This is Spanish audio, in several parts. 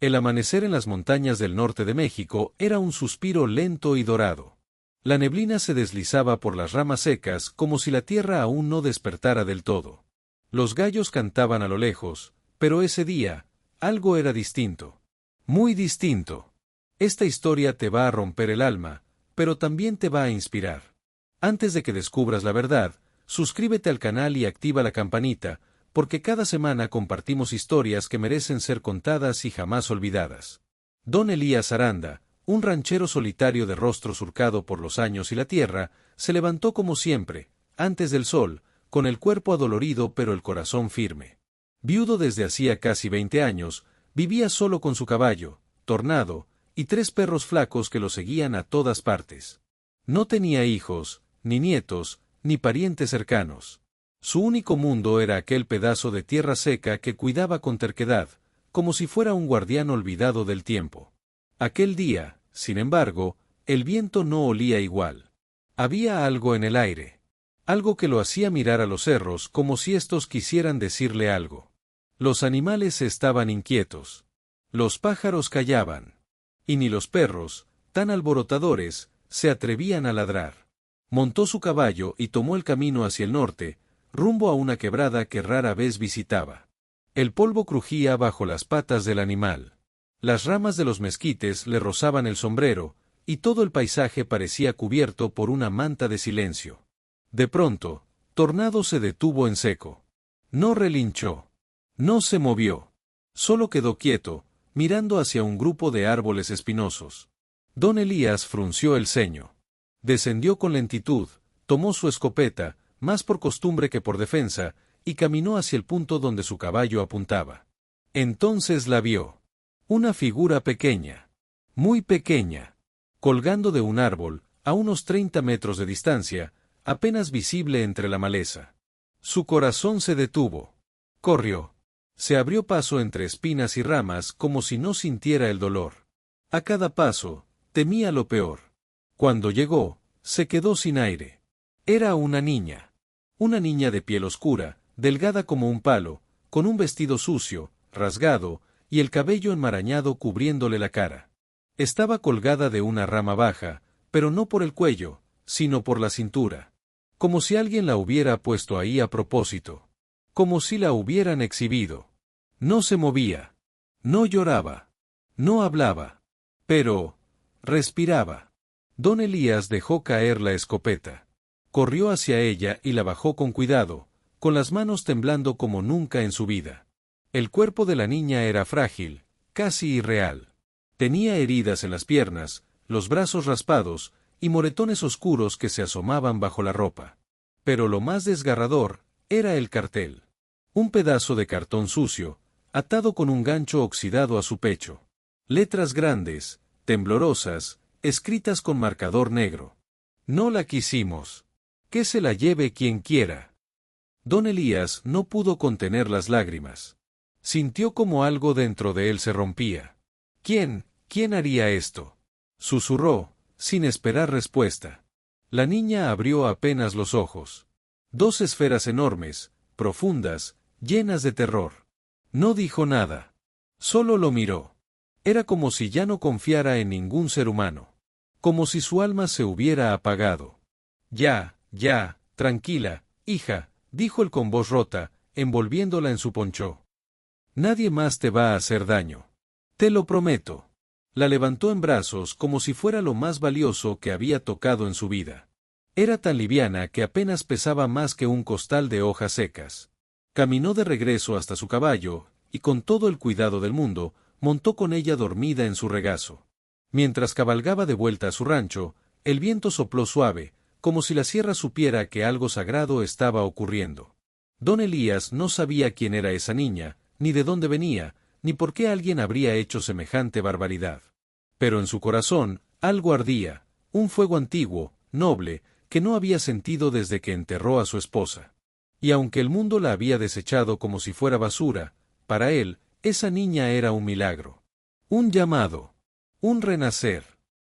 El amanecer en las montañas del norte de México era un suspiro lento y dorado. La neblina se deslizaba por las ramas secas como si la tierra aún no despertara del todo. Los gallos cantaban a lo lejos, pero ese día, algo era distinto. Muy distinto. Esta historia te va a romper el alma, pero también te va a inspirar. Antes de que descubras la verdad, suscríbete al canal y activa la campanita, porque cada semana compartimos historias que merecen ser contadas y jamás olvidadas. Don Elías Aranda, un ranchero solitario de rostro surcado por los años y la tierra, se levantó como siempre, antes del sol, con el cuerpo adolorido pero el corazón firme. Viudo desde hacía casi 20 años, vivía solo con su caballo, Tornado, y 3 perros flacos que lo seguían a todas partes. No tenía hijos, ni nietos, ni parientes cercanos. Su único mundo era aquel pedazo de tierra seca que cuidaba con terquedad, como si fuera un guardián olvidado del tiempo. Aquel día, sin embargo, el viento no olía igual. Había algo en el aire. Algo que lo hacía mirar a los cerros como si estos quisieran decirle algo. Los animales estaban inquietos. Los pájaros callaban. Y ni los perros, tan alborotadores, se atrevían a ladrar. Montó su caballo y tomó el camino hacia el norte, rumbo a una quebrada que rara vez visitaba. El polvo crujía bajo las patas del animal. Las ramas de los mezquites le rozaban el sombrero, y todo el paisaje parecía cubierto por una manta de silencio. De pronto, Tornado se detuvo en seco. No relinchó. No se movió. Solo quedó quieto, mirando hacia un grupo de árboles espinosos. Don Elías frunció el ceño. Descendió con lentitud, tomó su escopeta, más por costumbre que por defensa, y caminó hacia el punto donde su caballo apuntaba. Entonces la vio. Una figura pequeña. Muy pequeña. Colgando de un árbol, a unos 30 metros de distancia, apenas visible entre la maleza. Su corazón se detuvo. Corrió. Se abrió paso entre espinas y ramas como si no sintiera el dolor. A cada paso, temía lo peor. Cuando llegó, se quedó sin aire. Era una niña. Una niña de piel oscura, delgada como un palo, con un vestido sucio, rasgado, y el cabello enmarañado cubriéndole la cara. Estaba colgada de una rama baja, pero no por el cuello, sino por la cintura. Como si alguien la hubiera puesto ahí a propósito. Como si la hubieran exhibido. No se movía. No lloraba. No hablaba. Pero respiraba. Don Elías dejó caer la escopeta. Corrió hacia ella y la bajó con cuidado, con las manos temblando como nunca en su vida. El cuerpo de la niña era frágil, casi irreal. Tenía heridas en las piernas, los brazos raspados, y moretones oscuros que se asomaban bajo la ropa. Pero lo más desgarrador era el cartel. Un pedazo de cartón sucio, atado con un gancho oxidado a su pecho. Letras grandes, temblorosas, escritas con marcador negro. No la quisimos. Que se la lleve quien quiera. Don Elías no pudo contener las lágrimas. Sintió como algo dentro de él se rompía. ¿Quién haría esto? Susurró, sin esperar respuesta. La niña abrió apenas los ojos. 2 esferas enormes, profundas, llenas de terror. No dijo nada. Solo lo miró. Era como si ya no confiara en ningún ser humano. Como si su alma se hubiera apagado. Ya, tranquila, hija, dijo él con voz rota, envolviéndola en su ponchó. Nadie más te va a hacer daño. Te lo prometo. La levantó en brazos como si fuera lo más valioso que había tocado en su vida. Era tan liviana que apenas pesaba más que un costal de hojas secas. Caminó de regreso hasta su caballo, y con todo el cuidado del mundo, montó con ella dormida en su regazo. Mientras cabalgaba de vuelta a su rancho, el viento sopló suave, como si la sierra supiera que algo sagrado estaba ocurriendo. Don Elías no sabía quién era esa niña, ni de dónde venía, ni por qué alguien habría hecho semejante barbaridad. Pero en su corazón, algo ardía, un fuego antiguo, noble, que no había sentido desde que enterró a su esposa. Y aunque el mundo la había desechado como si fuera basura, para él, esa niña era un milagro. Un llamado. Un renacer.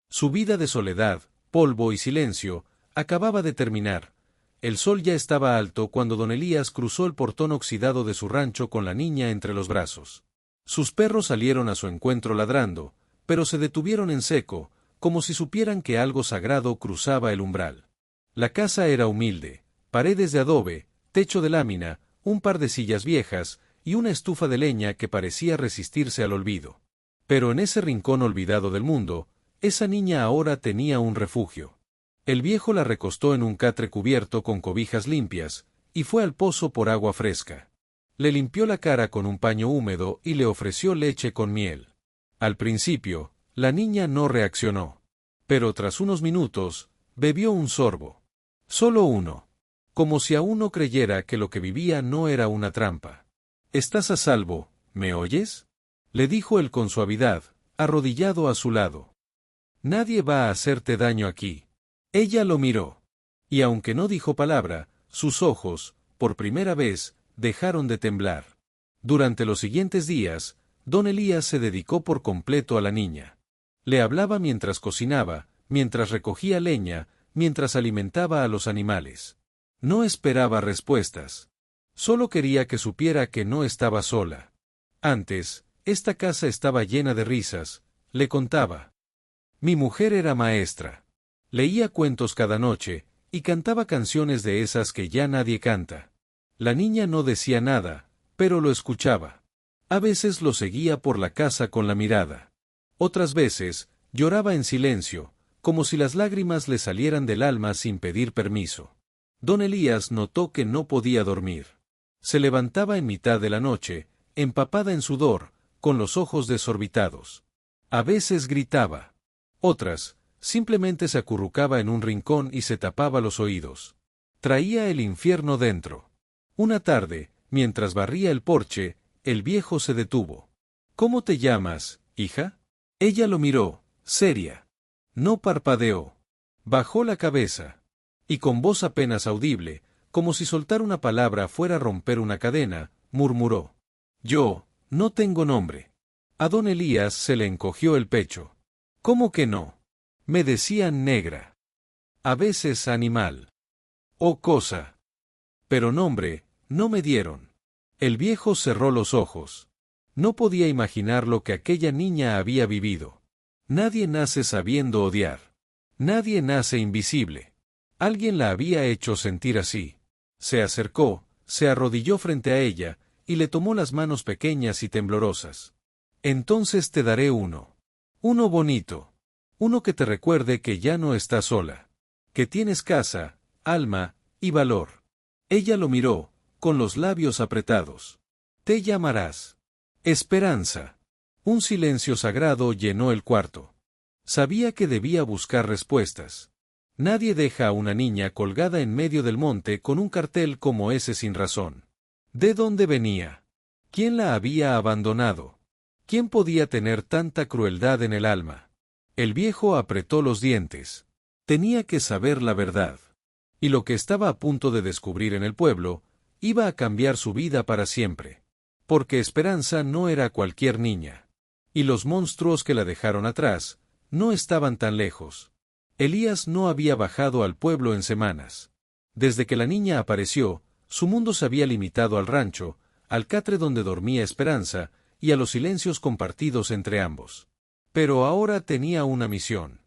Su vida de soledad, polvo y silencio, acababa de terminar. El sol ya estaba alto cuando don Elías cruzó el portón oxidado de su rancho con la niña entre los brazos. Sus perros salieron a su encuentro ladrando, pero se detuvieron en seco, como si supieran que algo sagrado cruzaba el umbral. La casa era humilde, paredes de adobe, techo de lámina, un par de sillas viejas, y una estufa de leña que parecía resistirse al olvido. Pero en ese rincón olvidado del mundo, esa niña ahora tenía un refugio. El viejo la recostó en un catre cubierto con cobijas limpias, y fue al pozo por agua fresca. Le limpió la cara con un paño húmedo y le ofreció leche con miel. Al principio, la niña no reaccionó. Pero tras unos minutos, bebió un sorbo. Solo uno. Como si aún no creyera que lo que vivía no era una trampa. «Estás a salvo, ¿me oyes?», le dijo él con suavidad, arrodillado a su lado. «Nadie va a hacerte daño aquí». Ella lo miró. Y aunque no dijo palabra, sus ojos, por primera vez, dejaron de temblar. Durante los siguientes días, don Elías se dedicó por completo a la niña. Le hablaba mientras cocinaba, mientras recogía leña, mientras alimentaba a los animales. No esperaba respuestas. Solo quería que supiera que no estaba sola. Antes, esta casa estaba llena de risas, le contaba. Mi mujer era maestra. Leía cuentos cada noche, y cantaba canciones de esas que ya nadie canta. La niña no decía nada, pero lo escuchaba. A veces lo seguía por la casa con la mirada. Otras veces, lloraba en silencio, como si las lágrimas le salieran del alma sin pedir permiso. Don Elías notó que no podía dormir. Se levantaba en mitad de la noche, empapada en sudor, con los ojos desorbitados. A veces gritaba. Otras, simplemente se acurrucaba en un rincón y se tapaba los oídos. Traía el infierno dentro. Una tarde, mientras barría el porche, el viejo se detuvo. «¿Cómo te llamas, hija?». Ella lo miró, seria. No parpadeó. Bajó la cabeza. Y con voz apenas audible, como si soltar una palabra fuera a romper una cadena, murmuró. «Yo, no tengo nombre». A don Elías se le encogió el pecho. «¿Cómo que no? Me decían negra. A veces animal. O cosa. Pero nombre, no me dieron». El viejo cerró los ojos. No podía imaginar lo que aquella niña había vivido. Nadie nace sabiendo odiar. Nadie nace invisible. Alguien la había hecho sentir así. Se acercó, se arrodilló frente a ella, y le tomó las manos pequeñas y temblorosas. «Entonces te daré uno. Uno bonito. Uno que te recuerde que ya no estás sola. Que tienes casa, alma, y valor». Ella lo miró, con los labios apretados. «Te llamarás Esperanza». Un silencio sagrado llenó el cuarto. Sabía que debía buscar respuestas. Nadie deja a una niña colgada en medio del monte con un cartel como ese sin razón. ¿De dónde venía? ¿Quién la había abandonado? ¿Quién podía tener tanta crueldad en el alma? El viejo apretó los dientes. Tenía que saber la verdad. Y lo que estaba a punto de descubrir en el pueblo, iba a cambiar su vida para siempre. Porque Esperanza no era cualquier niña. Y los monstruos que la dejaron atrás, no estaban tan lejos. Elías no había bajado al pueblo en semanas. Desde que la niña apareció, su mundo se había limitado al rancho, al catre donde dormía Esperanza, y a los silencios compartidos entre ambos. Pero ahora tenía una misión.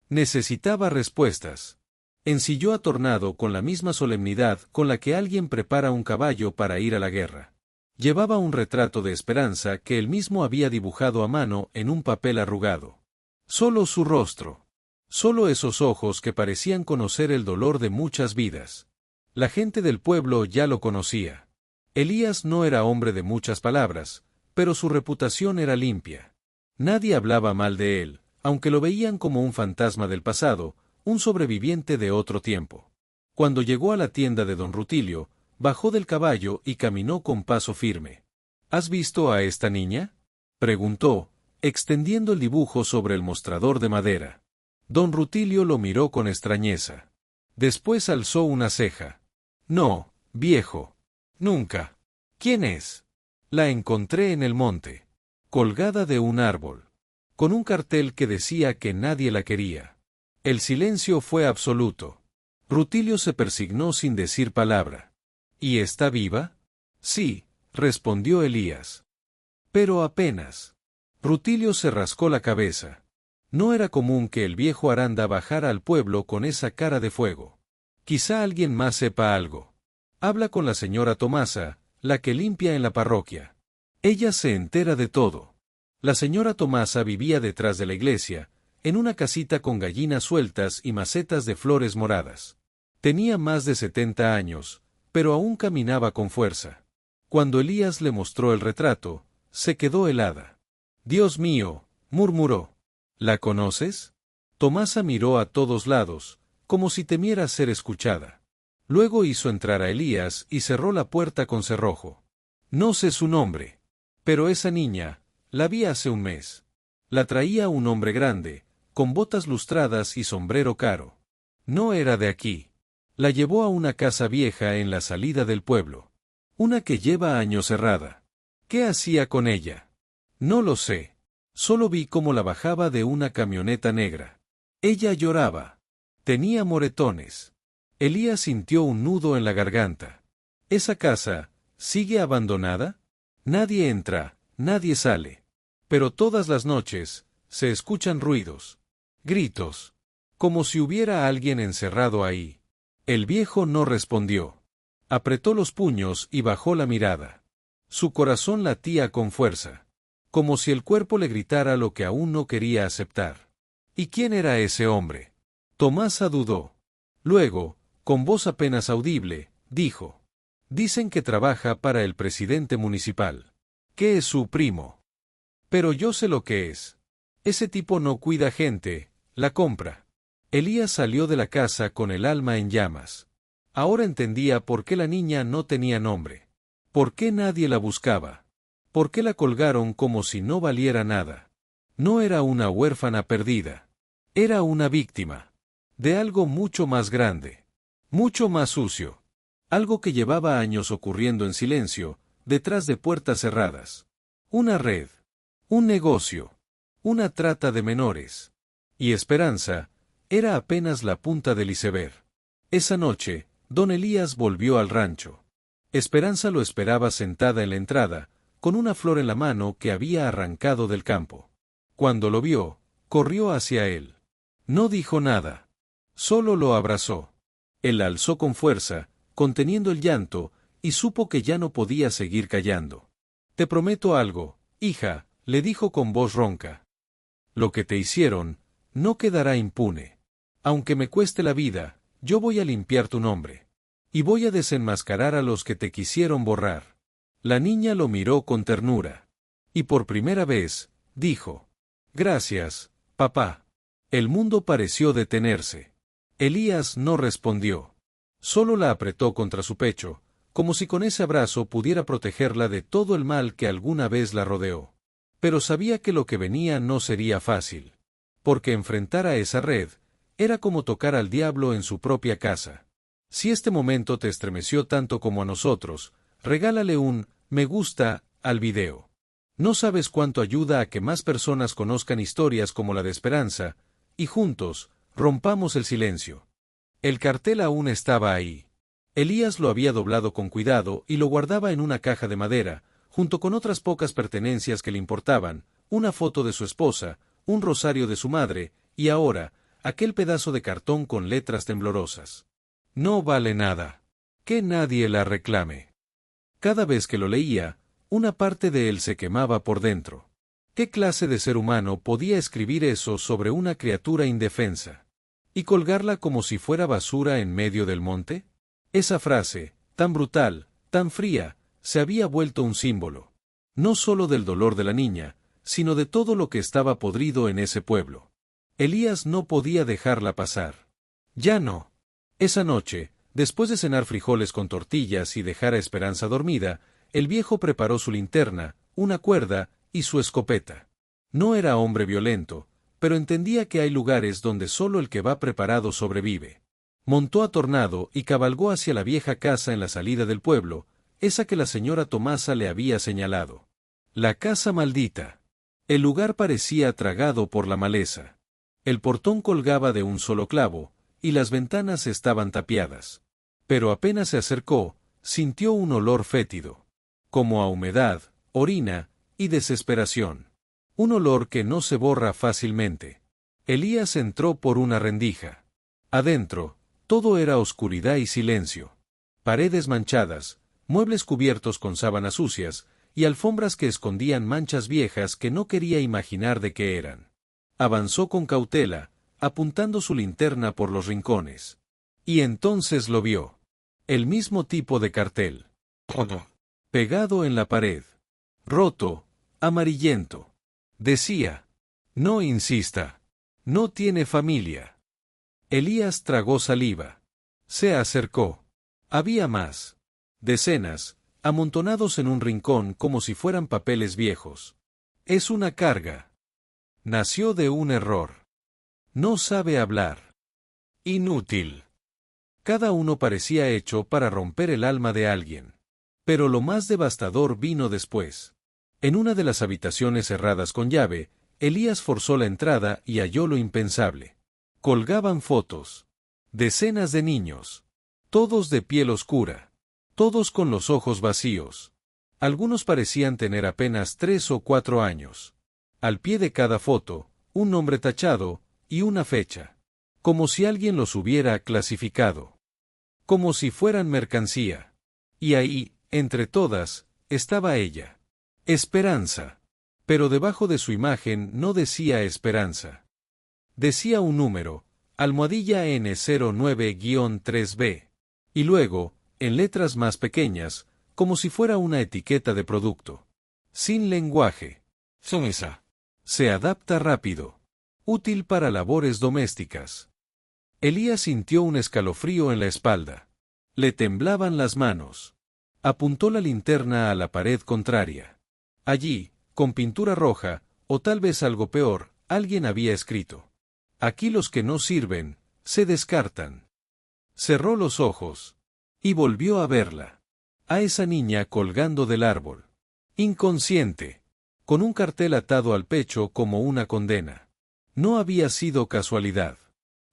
Necesitaba respuestas. Ensilló a Tornado con la misma solemnidad con la que alguien prepara un caballo para ir a la guerra. Llevaba un retrato de Esperanza que él mismo había dibujado a mano en un papel arrugado. Solo su rostro. Solo esos ojos que parecían conocer el dolor de muchas vidas. La gente del pueblo ya lo conocía. Elías no era hombre de muchas palabras, pero su reputación era limpia. Nadie hablaba mal de él, aunque lo veían como un fantasma del pasado, un sobreviviente de otro tiempo. Cuando llegó a la tienda de don Rutilio, bajó del caballo y caminó con paso firme. ¿Has visto a esta niña?, preguntó, extendiendo el dibujo sobre el mostrador de madera. Don Rutilio lo miró con extrañeza. Después alzó una ceja. «No, viejo. Nunca». «¿Quién es?». «La encontré en el monte. Colgada de un árbol. Con un cartel que decía que nadie la quería». El silencio fue absoluto. Rutilio se persignó sin decir palabra. «¿Y está viva?». «Sí», respondió Elías. Pero apenas. Rutilio se rascó la cabeza. No era común que el viejo Aranda bajara al pueblo con esa cara de fuego. Quizá alguien más sepa algo. Habla con la señora Tomasa, la que limpia en la parroquia. Ella se entera de todo. La señora Tomasa vivía detrás de la iglesia, en una casita con gallinas sueltas y macetas de flores moradas. Tenía más de 70 años, pero aún caminaba con fuerza. Cuando Elías le mostró el retrato, se quedó helada. «Dios mío», murmuró. «¿La conoces?» Tomasa miró a todos lados, como si temiera ser escuchada. Luego hizo entrar a Elías y cerró la puerta con cerrojo. «No sé su nombre. Pero esa niña, la vi hace un mes. La traía un hombre grande, con botas lustradas y sombrero caro. No era de aquí. La llevó a una casa vieja en la salida del pueblo. Una que lleva años cerrada. ¿Qué hacía con ella? No lo sé. Solo vi cómo la bajaba de una camioneta negra. Ella lloraba. Tenía moretones». Elías sintió un nudo en la garganta. «¿Esa casa sigue abandonada? Nadie entra, nadie sale. Pero todas las noches se escuchan ruidos, gritos, como si hubiera alguien encerrado ahí». El viejo no respondió. Apretó los puños y bajó la mirada. Su corazón latía con fuerza, como si el cuerpo le gritara lo que aún no quería aceptar. ¿Y quién era ese hombre? Tomasa dudó. Luego, con voz apenas audible, dijo: «Dicen que trabaja para el presidente municipal. Que es su primo. Pero yo sé lo que es. Ese tipo no cuida gente, la compra». Elías salió de la casa con el alma en llamas. Ahora entendía por qué la niña no tenía nombre. ¿Por qué nadie la buscaba? ¿Por qué la colgaron como si no valiera nada? No era una huérfana perdida. Era una víctima. De algo mucho más grande. Mucho más sucio. Algo que llevaba años ocurriendo en silencio, detrás de puertas cerradas. Una red. Un negocio. Una trata de menores. Y Esperanza era apenas la punta del iceberg. Esa noche, don Elías volvió al rancho. Esperanza lo esperaba sentada en la entrada, con una flor en la mano que había arrancado del campo. Cuando lo vio, corrió hacia él. No dijo nada. Solo lo abrazó. Él la alzó con fuerza, conteniendo el llanto, y supo que ya no podía seguir callando. «Te prometo algo, hija», le dijo con voz ronca. «Lo que te hicieron, no quedará impune. Aunque me cueste la vida, yo voy a limpiar tu nombre. Y voy a desenmascarar a los que te quisieron borrar». La niña lo miró con ternura. Y por primera vez, dijo: «Gracias, papá». El mundo pareció detenerse. Elías no respondió. Solo la apretó contra su pecho, como si con ese abrazo pudiera protegerla de todo el mal que alguna vez la rodeó. Pero sabía que lo que venía no sería fácil. Porque enfrentar a esa red era como tocar al diablo en su propia casa. Si este momento te estremeció tanto como a nosotros, regálale un me gusta al video. No sabes cuánto ayuda a que más personas conozcan historias como la de Esperanza, y juntos, rompamos el silencio. El cartel aún estaba ahí. Elías lo había doblado con cuidado y lo guardaba en una caja de madera, junto con otras pocas pertenencias que le importaban, una foto de su esposa, un rosario de su madre, y ahora, aquel pedazo de cartón con letras temblorosas. No vale nada. Que nadie la reclame. Cada vez que lo leía, una parte de él se quemaba por dentro. ¿Qué clase de ser humano podía escribir eso sobre una criatura indefensa? ¿Y colgarla como si fuera basura en medio del monte? Esa frase, tan brutal, tan fría, se había vuelto un símbolo. No solo del dolor de la niña, sino de todo lo que estaba podrido en ese pueblo. Elías no podía dejarla pasar. Ya no. Esa noche, después de cenar frijoles con tortillas y dejar a Esperanza dormida, el viejo preparó su linterna, una cuerda y su escopeta. No era hombre violento, pero entendía que hay lugares donde solo el que va preparado sobrevive. Montó a Tornado y cabalgó hacia la vieja casa en la salida del pueblo, esa que la señora Tomasa le había señalado. La casa maldita. El lugar parecía tragado por la maleza. El portón colgaba de un solo clavo, y las ventanas estaban tapiadas. Pero apenas se acercó, sintió un olor fétido. Como a humedad, orina y desesperación. Un olor que no se borra fácilmente. Elías entró por una rendija. Adentro, todo era oscuridad y silencio. Paredes manchadas, muebles cubiertos con sábanas sucias, y alfombras que escondían manchas viejas que no quería imaginar de qué eran. Avanzó con cautela, apuntando su linterna por los rincones. Y entonces lo vio. El mismo tipo de cartel. Pegado en la pared. Roto, amarillento. Decía: no insista. No tiene familia. Elías tragó saliva. Se acercó. Había más. Decenas, amontonados en un rincón como si fueran papeles viejos. Es una carga. Nació de un error. No sabe hablar. Inútil. Cada uno parecía hecho para romper el alma de alguien. Pero lo más devastador vino después. En una de las habitaciones cerradas con llave, Elías forzó la entrada y halló lo impensable. Colgaban fotos. Decenas de niños. Todos de piel oscura. Todos con los ojos vacíos. Algunos parecían tener apenas 3 o 4 años. Al pie de cada foto, un nombre tachado, y una fecha. Como si alguien los hubiera clasificado. Como si fueran mercancía. Y ahí, entre todas, estaba ella. Esperanza. Pero debajo de su imagen no decía Esperanza. Decía un número, almohadilla N09-3B. Y luego, en letras más pequeñas, como si fuera una etiqueta de producto. Sin lenguaje. Sonesa. Se adapta rápido. Útil para labores domésticas. Elías sintió un escalofrío en la espalda. Le temblaban las manos. Apuntó la linterna a la pared contraria. Allí, con pintura roja, o tal vez algo peor, alguien había escrito: aquí los que no sirven, se descartan. Cerró los ojos. Y volvió a verla. A esa niña colgando del árbol. Inconsciente. Con un cartel atado al pecho como una condena. No había sido casualidad.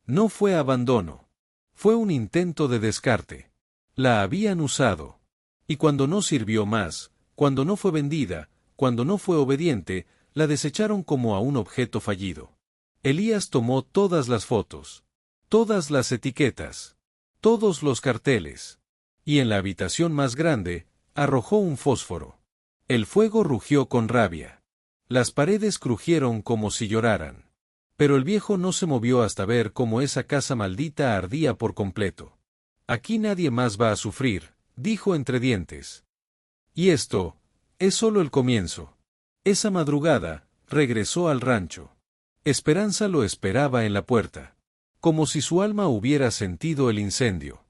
No fue abandono. Fue un intento de descarte. La habían usado. Y cuando no sirvió más, cuando no fue vendida, cuando no fue obediente, la desecharon como a un objeto fallido. Elías tomó todas las fotos. Todas las etiquetas. Todos los carteles. Y en la habitación más grande, arrojó un fósforo. El fuego rugió con rabia. Las paredes crujieron como si lloraran. Pero el viejo no se movió hasta ver cómo esa casa maldita ardía por completo. Aquí nadie más va a sufrir, dijo entre dientes. Y esto es solo el comienzo. Esa madrugada, regresó al rancho. Esperanza lo esperaba en la puerta. Como si su alma hubiera sentido el incendio.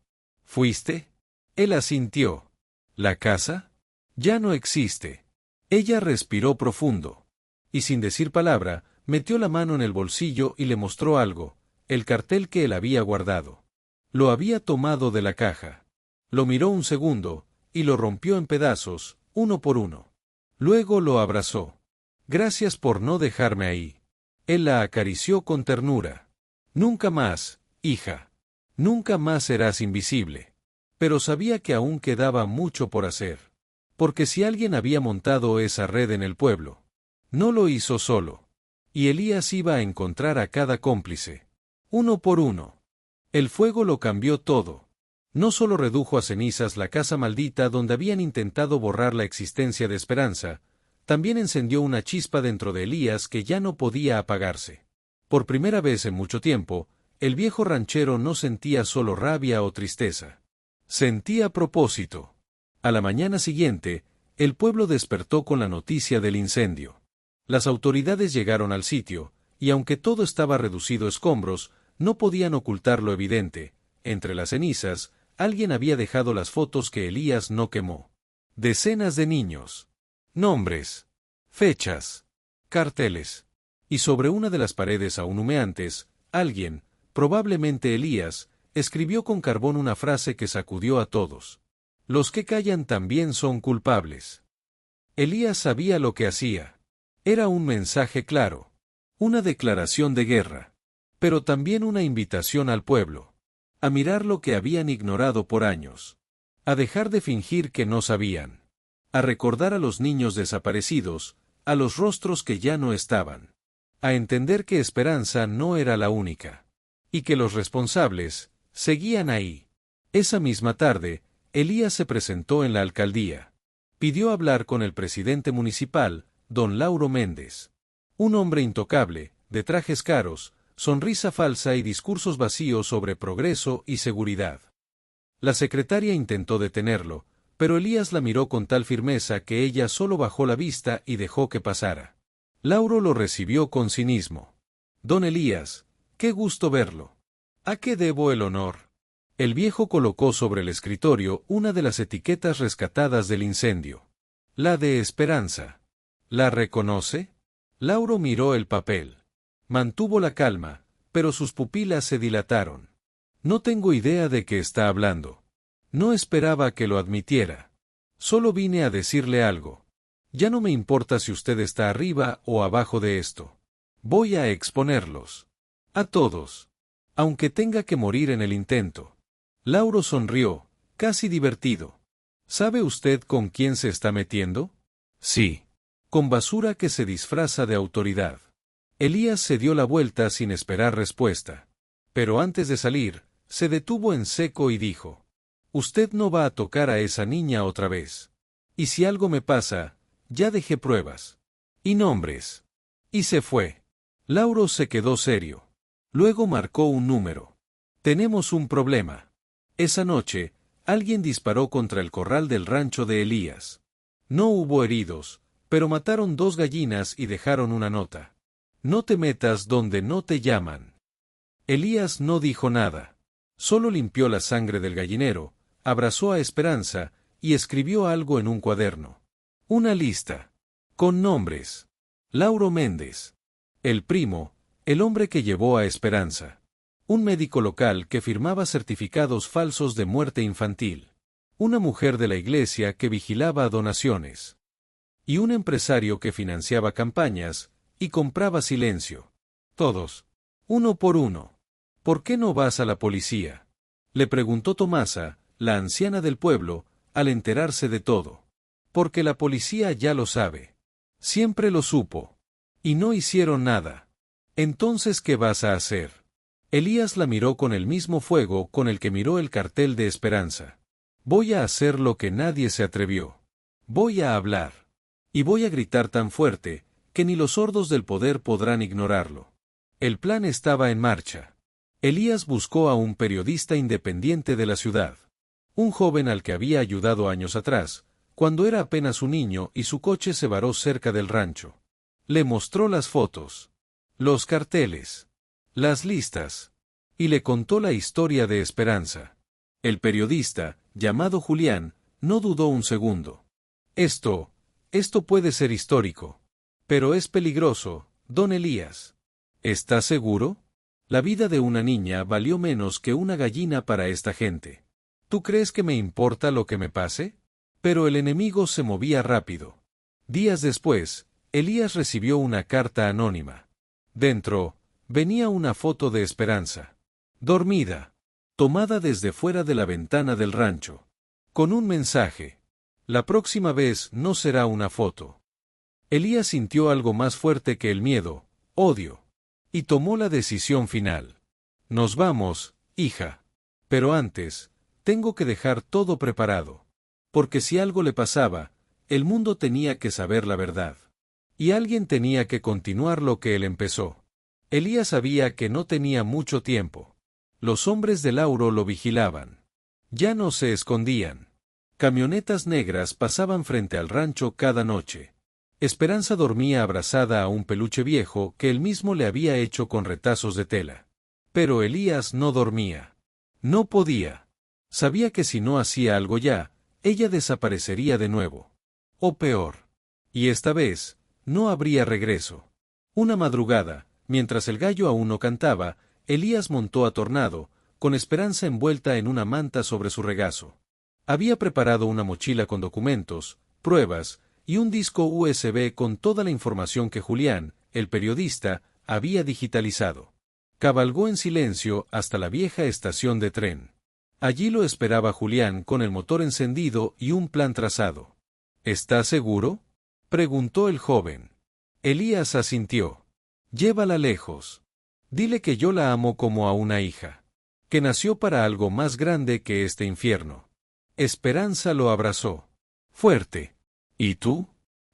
¿Fuiste? Él asintió. ¿La casa? Ya no existe. Ella respiró profundo. Y sin decir palabra, metió la mano en el bolsillo y le mostró algo, el cartel que él había guardado. Lo había tomado de la caja. Lo miró un segundo, y lo rompió en pedazos, uno por uno. Luego lo abrazó. Gracias por no dejarme ahí. Él la acarició con ternura. Nunca más, hija. Nunca más serás invisible. Pero sabía que aún quedaba mucho por hacer. Porque si alguien había montado esa red en el pueblo, no lo hizo solo. Y Elías iba a encontrar a cada cómplice. Uno por uno. El fuego lo cambió todo. No solo redujo a cenizas la casa maldita donde habían intentado borrar la existencia de Esperanza, también encendió una chispa dentro de Elías que ya no podía apagarse. Por primera vez en mucho tiempo, el viejo ranchero no sentía solo rabia o tristeza. Sentía propósito. A la mañana siguiente, el pueblo despertó con la noticia del incendio. Las autoridades llegaron al sitio, y aunque todo estaba reducido a escombros, no podían ocultar lo evidente. Entre las cenizas, alguien había dejado las fotos que Elías no quemó. Decenas de niños. Nombres. Fechas. Carteles. Y sobre una de las paredes aún humeantes, alguien, probablemente Elías, escribió con carbón una frase que sacudió a todos. Los que callan también son culpables. Elías sabía lo que hacía. Era un mensaje claro. Una declaración de guerra. Pero también una invitación al pueblo. A mirar lo que habían ignorado por años. A dejar de fingir que no sabían. A recordar a los niños desaparecidos, a los rostros que ya no estaban, a entender que Esperanza no era la única, y que los responsables seguían ahí. Esa misma tarde, Elías se presentó en la alcaldía. Pidió hablar con el presidente municipal, don Lauro Méndez. Un hombre intocable, de trajes caros, sonrisa falsa y discursos vacíos sobre progreso y seguridad. La secretaria intentó detenerlo, pero Elías la miró con tal firmeza que ella solo bajó la vista y dejó que pasara. Lauro lo recibió con cinismo. Don Elías, qué gusto verlo. ¿A qué debo el honor? El viejo colocó sobre el escritorio una de las etiquetas rescatadas del incendio. La de Esperanza. ¿La reconoce? Lauro miró el papel. Mantuvo la calma, pero sus pupilas se dilataron. No tengo idea de qué está hablando. No esperaba que lo admitiera. Solo vine a decirle algo. Ya no me importa si usted está arriba o abajo de esto. Voy a exponerlos. A todos. Aunque tenga que morir en el intento. Lauro sonrió, casi divertido. ¿Sabe usted con quién se está metiendo? Sí. Con basura que se disfraza de autoridad. Elías se dio la vuelta sin esperar respuesta. Pero antes de salir, se detuvo en seco y dijo: Usted no va a tocar a esa niña otra vez. Y si algo me pasa, ya dejé pruebas. Y nombres. Y se fue. Lauro se quedó serio. Luego marcó un número. Tenemos un problema. Esa noche, alguien disparó contra el corral del rancho de Elías. No hubo heridos, pero mataron 2 gallinas y dejaron una nota. No te metas donde no te llaman. Elías no dijo nada. Solo limpió la sangre del gallinero, abrazó a Esperanza y escribió algo en un cuaderno. Una lista. Con nombres. Lauro Méndez. El primo, el hombre que llevó a Esperanza. Un médico local que firmaba certificados falsos de muerte infantil. Una mujer de la iglesia que vigilaba donaciones. Y un empresario que financiaba campañas y compraba silencio. Todos. Uno por uno. ¿Por qué no vas a la policía? Le preguntó Tomasa, la anciana del pueblo, al enterarse de todo. Porque la policía ya lo sabe. Siempre lo supo. Y no hicieron nada. Entonces, ¿qué vas a hacer? Elías la miró con el mismo fuego con el que miró el cartel de Esperanza. Voy a hacer lo que nadie se atrevió. Voy a hablar. Y voy a gritar tan fuerte, que ni los sordos del poder podrán ignorarlo. El plan estaba en marcha. Elías buscó a un periodista independiente de la ciudad. Un joven al que había ayudado años atrás, cuando era apenas un niño y su coche se varó cerca del rancho. Le mostró las fotos, los carteles, las listas, y le contó la historia de Esperanza. El periodista, llamado Julián, no dudó un segundo. Esto puede ser histórico. Pero es peligroso, don Elías. ¿Está seguro? La vida de una niña valió menos que una gallina para esta gente. ¿Tú crees que me importa lo que me pase? Pero el enemigo se movía rápido. Días después, Elías recibió una carta anónima. Dentro, venía una foto de Esperanza. Dormida. Tomada desde fuera de la ventana del rancho. Con un mensaje. La próxima vez no será una foto. Elías sintió algo más fuerte que el miedo, odio. Y tomó la decisión final. Nos vamos, hija. Pero antes, tengo que dejar todo preparado. Porque si algo le pasaba, el mundo tenía que saber la verdad. Y alguien tenía que continuar lo que él empezó. Elías sabía que no tenía mucho tiempo. Los hombres de Lauro lo vigilaban. Ya no se escondían. Camionetas negras pasaban frente al rancho cada noche. Esperanza dormía abrazada a un peluche viejo que él mismo le había hecho con retazos de tela. Pero Elías no dormía. No podía. Sabía que si no hacía algo ya, ella desaparecería de nuevo. O peor. Y esta vez, no habría regreso. Una madrugada, mientras el gallo aún no cantaba, Elías montó a Tornado, con Esperanza envuelta en una manta sobre su regazo. Había preparado una mochila con documentos, pruebas, y un disco USB con toda la información que Julián, el periodista, había digitalizado. Cabalgó en silencio hasta la vieja estación de tren. Allí lo esperaba Julián con el motor encendido y un plan trazado. ¿Está seguro?, preguntó el joven. Elías asintió. Llévala lejos. Dile que yo la amo como a una hija. Que nació para algo más grande que este infierno. Esperanza lo abrazó. Fuerte. ¿Y tú?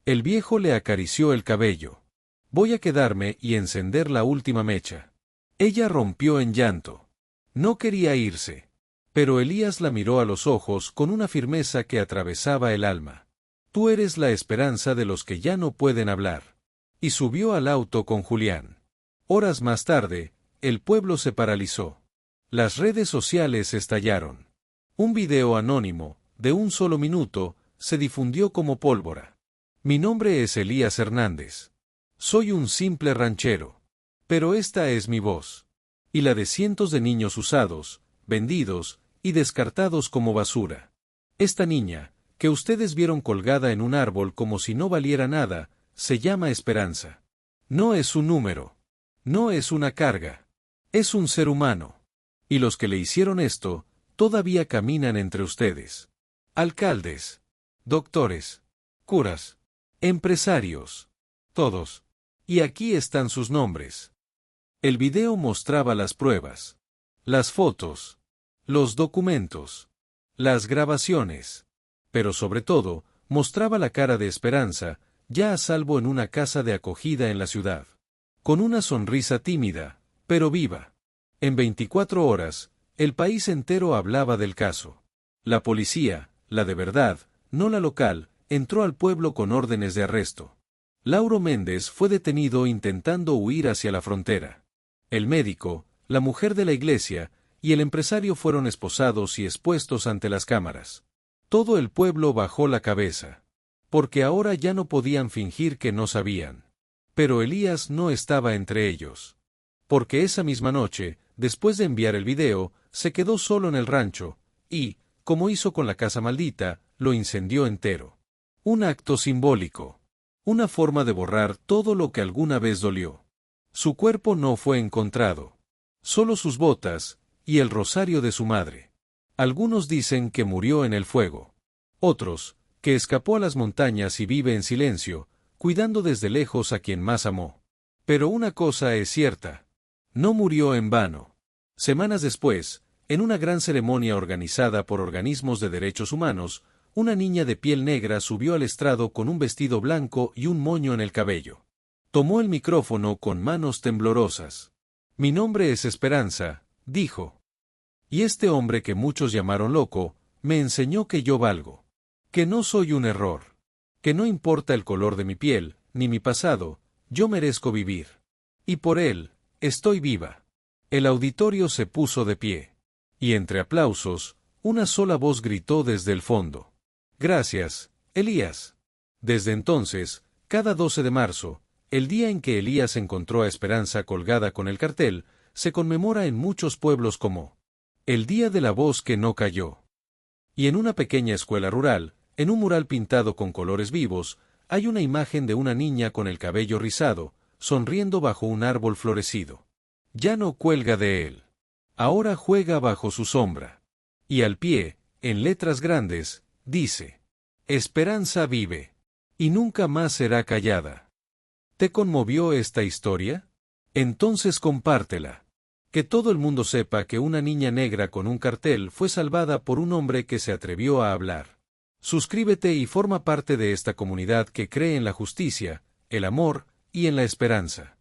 El viejo le acarició el cabello. Voy a quedarme y encender la última mecha. Ella rompió en llanto. No quería irse. Pero Elías la miró a los ojos con una firmeza que atravesaba el alma. Tú eres la esperanza de los que ya no pueden hablar. Y subió al auto con Julián. Horas más tarde, el pueblo se paralizó. Las redes sociales estallaron. Un video anónimo, de un solo minuto, se difundió como pólvora. Mi nombre es Elías Hernández. Soy un simple ranchero. Pero esta es mi voz. Y la de cientos de niños usados, vendidos y descartados como basura. Esta niña, que ustedes vieron colgada en un árbol como si no valiera nada, se llama Esperanza. No es un número. No es una carga. Es un ser humano. Y los que le hicieron esto, todavía caminan entre ustedes. Alcaldes, doctores, curas, empresarios, todos. Y aquí están sus nombres. El video mostraba las pruebas, las fotos, los documentos, las grabaciones. Pero sobre todo, mostraba la cara de Esperanza, ya a salvo en una casa de acogida en la ciudad. Con una sonrisa tímida, pero viva. En 24 horas, el país entero hablaba del caso. La policía, la de verdad, no la local, entró al pueblo con órdenes de arresto. Lauro Méndez fue detenido intentando huir hacia la frontera. El médico, la mujer de la iglesia y el empresario fueron esposados y expuestos ante las cámaras. Todo el pueblo bajó la cabeza. Porque ahora ya no podían fingir que no sabían. Pero Elías no estaba entre ellos. Porque esa misma noche, después de enviar el video, se quedó solo en el rancho, y, como hizo con la casa maldita, lo incendió entero. Un acto simbólico. Una forma de borrar todo lo que alguna vez dolió. Su cuerpo no fue encontrado. Solo sus botas, y el rosario de su madre. Algunos dicen que murió en el fuego. Otros, que escapó a las montañas y vive en silencio, cuidando desde lejos a quien más amó. Pero una cosa es cierta. No murió en vano. Semanas después, en una gran ceremonia organizada por organismos de derechos humanos, una niña de piel negra subió al estrado con un vestido blanco y un moño en el cabello. Tomó el micrófono con manos temblorosas. Mi nombre es Esperanza, dijo. Y este hombre que muchos llamaron loco, me enseñó que yo valgo. Que no soy un error. Que no importa el color de mi piel, ni mi pasado, yo merezco vivir. Y por él, estoy viva. El auditorio se puso de pie. Y entre aplausos, una sola voz gritó desde el fondo. Gracias, Elías. Desde entonces, cada 12 de marzo, el día en que Elías encontró a Esperanza colgada con el cartel, se conmemora en muchos pueblos como el Día de la Voz que no cayó. Y en una pequeña escuela rural, en un mural pintado con colores vivos, hay una imagen de una niña con el cabello rizado, sonriendo bajo un árbol florecido. Ya no cuelga de él. Ahora juega bajo su sombra. Y al pie, en letras grandes, dice: Esperanza vive. Y nunca más será callada. ¿Te conmovió esta historia? Entonces compártela. Que todo el mundo sepa que una niña negra con un cartel fue salvada por un hombre que se atrevió a hablar. Suscríbete y forma parte de esta comunidad que cree en la justicia, el amor y en la esperanza.